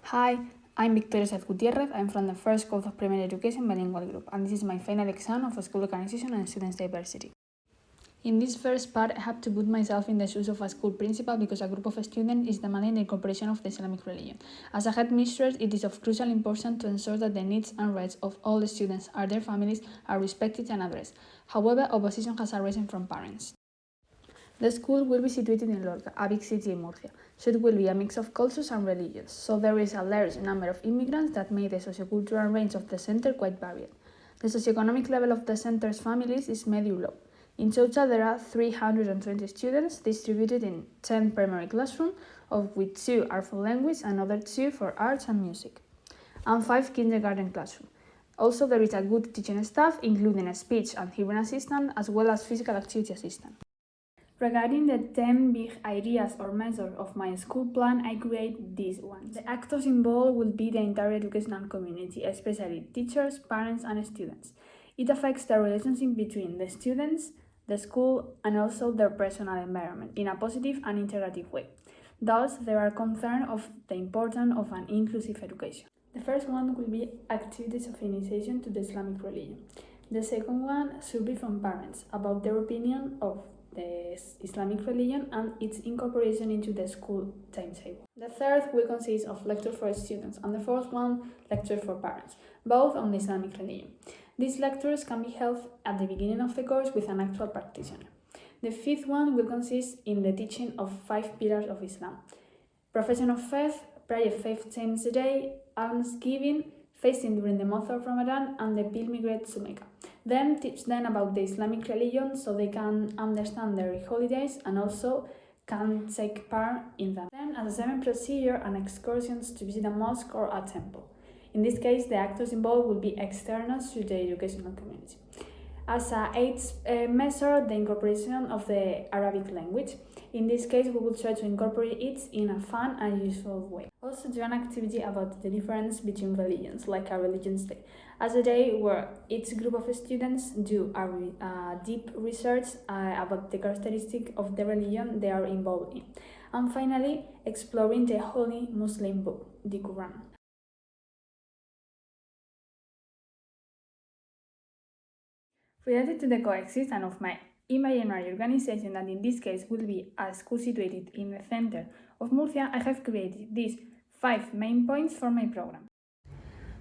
Hi, I'm Sáez Gutiérrez. I'm from the first course of primary education bilingual group, and this is my final exam of school organization and students' diversity. In this first part, I have to put myself in the shoes of a school principal because a group of students is demanding the incorporation of the Islamic religion. As a headmistress, it is of crucial importance to ensure that the needs and rights of all the students and their families are respected and addressed. However, opposition has arisen from parents. The school will be situated in Lorca, a big city in Murcia, so it will be a mix of cultures and religions, so there is a large number of immigrants that make the sociocultural range of the center quite varied. The socioeconomic level of the center's families is medium-low. In total, there are 320 students distributed in 10 primary classrooms, of which 2 are for language and other 2 for arts and music, and 5 kindergarten classrooms. Also, there is a good teaching staff, including a speech and hearing assistant, as well as physical activity assistant. Regarding the 10 big ideas or measures of my school plan, I create these ones. The actors involved will be the entire educational community, especially teachers, parents, and students. It affects the relationship between the students, the school, and also their personal environment in a positive and integrative way. Thus, there are concerns of the importance of an inclusive education. The first one will be activities of initiation to the Islamic religion. The second one should be from parents about their opinion of the Islamic religion and its incorporation into the school timetable. The third will consist of lectures for students, and the fourth one, lectures for parents, both on the Islamic religion. These lectures can be held at the beginning of the course with an actual practitioner. The fifth one will consist in the teaching of 5 pillars of Islam: profession of faith, prayer 5 times a day, almsgiving, fasting during the month of Ramadan, and the pilgrimage to Mecca. Then teach them about the Islamic religion so they can understand their holidays and also can take part in them. Then, as a 7th procedure, an excursions to visit a mosque or a temple. In this case, the actors involved will be externals to the educational community. As a 8th measure, the incorporation of the Arabic language. In this case, we will try to incorporate it in a fun and useful way. Also, do an activity about the difference between religions, like a Religions Day, as a day where each group of students do a deep research about the characteristics of the religion they are involved in. And finally, exploring the holy Muslim book, the Quran. Related to the coexistence of my imaginary organization, that in this case will be a school situated in the center of Murcia, I have created these 5 main points for my program.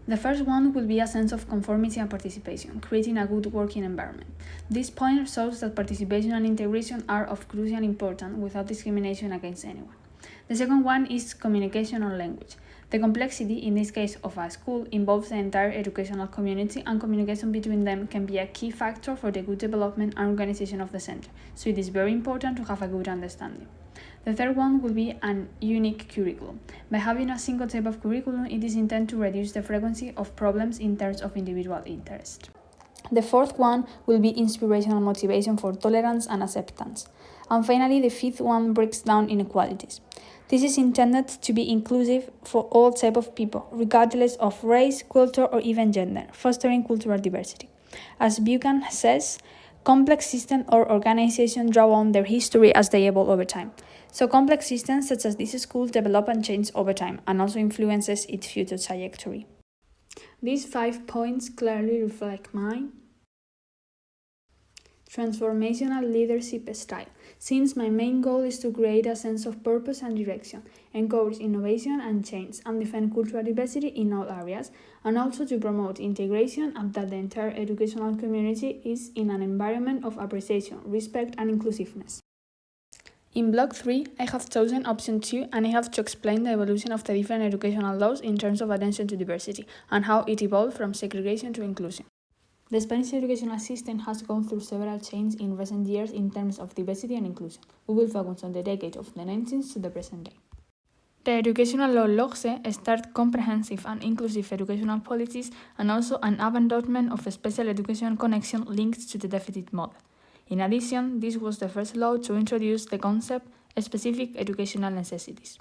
The first one will be a sense of conformity and participation, creating a good working environment. This point shows that participation and integration are of crucial importance without discrimination against anyone. The second one is communication or language. The complexity, in this case of a school, involves the entire educational community, and communication between them can be a key factor for the good development and organization of the center, so it is very important to have a good understanding. The third one will be an unique curriculum. By having a single type of curriculum, it is intended to reduce the frequency of problems in terms of individual interest. The fourth one will be inspirational motivation for tolerance and acceptance. And finally, the fifth one breaks down inequalities. This is intended to be inclusive for all types of people, regardless of race, culture, or even gender, fostering cultural diversity. As Buchan says, complex systems or organizations draw on their history as they evolve over time. So complex systems such as this school develop and change over time and also influences its future trajectory. These 5 points clearly reflect my transformational leadership style, since my main goal is to create a sense of purpose and direction, encourage innovation and change, and defend cultural diversity in all areas, and also to promote integration and that the entire educational community is in an environment of appreciation, respect, and inclusiveness. In Block 3, I have chosen option 2, and I have to explain the evolution of the different educational laws in terms of attention to diversity and how it evolved from segregation to inclusion. The Spanish educational system has gone through several changes in recent years in terms of diversity and inclusion. We will focus on the decade of the 19th to the present day. The educational law LOGSE starts comprehensive and inclusive educational policies and also an abandonment of special education connection linked to the deficit model. In addition, this was the first law to introduce the concept of specific educational necessities.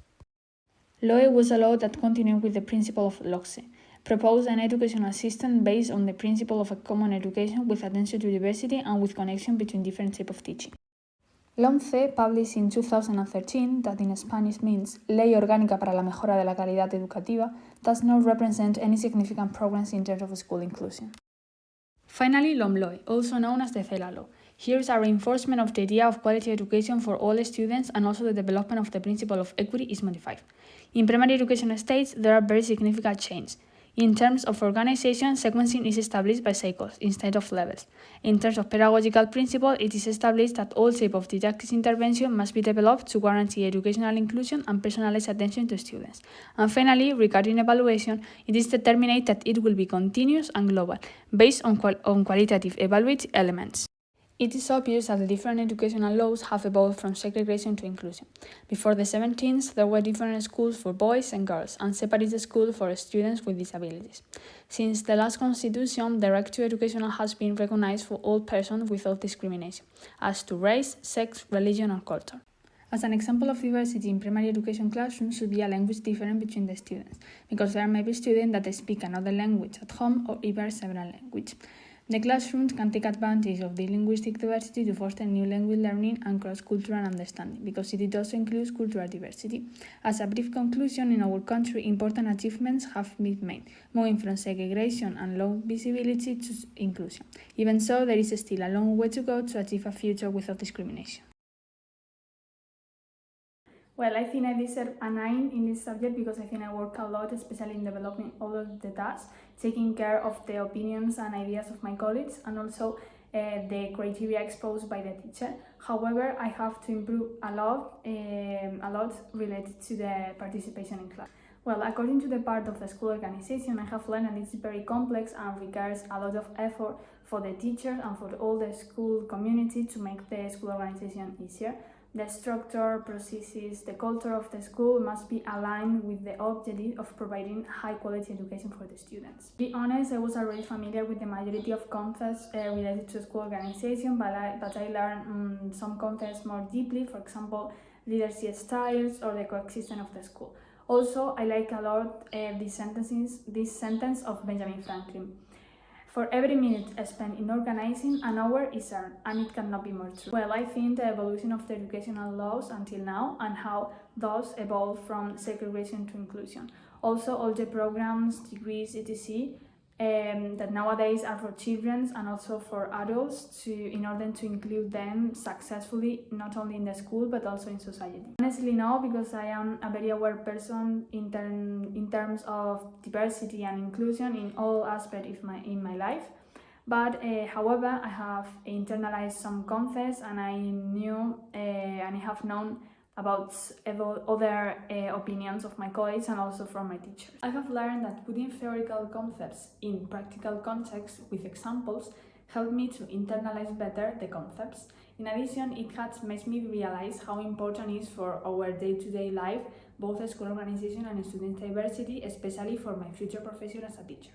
LOE was a law that continued with the principle of LOGSE, proposed an educational system based on the principle of a common education with attention to diversity and with connection between different types of teaching. La OMCE published in 2013 that in Spanish means Ley Orgánica para la Mejora de la Calidad Educativa does not represent any significant progress in terms of school inclusion. Finally, LOMLOE, also known as the CELA Law. Here is a reinforcement of the idea of quality education for all students, and also the development of the principle of equity is modified. In primary education states, there are very significant changes. In terms of organization, sequencing is established by cycles instead of levels. In terms of pedagogical principle, it is established that all types of didactic intervention must be developed to guarantee educational inclusion and personalized attention to students. And finally, regarding evaluation, it is determined that it will be continuous and global, based on qualitative evaluative elements. It is obvious that the different educational laws have evolved from segregation to inclusion. Before the 17th, there were different schools for boys and girls, and separate schools for students with disabilities. Since the last constitution, the right to education has been recognized for all persons without discrimination, as to race, sex, religion, or culture. As an example of diversity in primary education classrooms should be a language difference between the students, because there may be students that speak another language at home or even several languages. The classrooms can take advantage of the linguistic diversity to foster new language learning and cross-cultural understanding, because it also includes cultural diversity. As a brief conclusion, in our country, important achievements have been made, moving from segregation and low visibility to inclusion. Even so, there is still a long way to go to achieve a future without discrimination. Well, I think I deserve a 9 in this subject because I think I work a lot, especially in developing all of the tasks, taking care of the opinions and ideas of my colleagues, and also the criteria exposed by the teacher. However, I have to improve a lot related to the participation in class. Well, according to the part of the school organization, I have learned that it's very complex and requires a lot of effort for the teachers and for all the school community to make the school organization easier. The structure, processes, the culture of the school must be aligned with the objective of providing high-quality education for the students. To be honest, I was already familiar with the majority of concepts related to school organization, but I learned some concepts more deeply, for example, leadership styles or the coexistence of the school. Also, I like a lot this sentence of Benjamin Franklin. For every minute spent in organizing, an hour is earned, and it cannot be more true. Well, I think the evolution of the educational laws until now and how those evolved from segregation to inclusion. Also, all the programs, degrees, etc. That nowadays are for children and also for adults in order to include them successfully, not only in the school but also in society. Honestly, no, because I am a very aware person in terms of diversity and inclusion in all aspects in my life. But however, I have internalized some concepts, and I knew and I have known about other opinions of my colleagues and also from my teachers. I have learned that putting theoretical concepts in practical context with examples helped me to internalize better the concepts. In addition, it has made me realize how important it is for our day-to-day life, both school organization and student diversity, especially for my future profession as a teacher.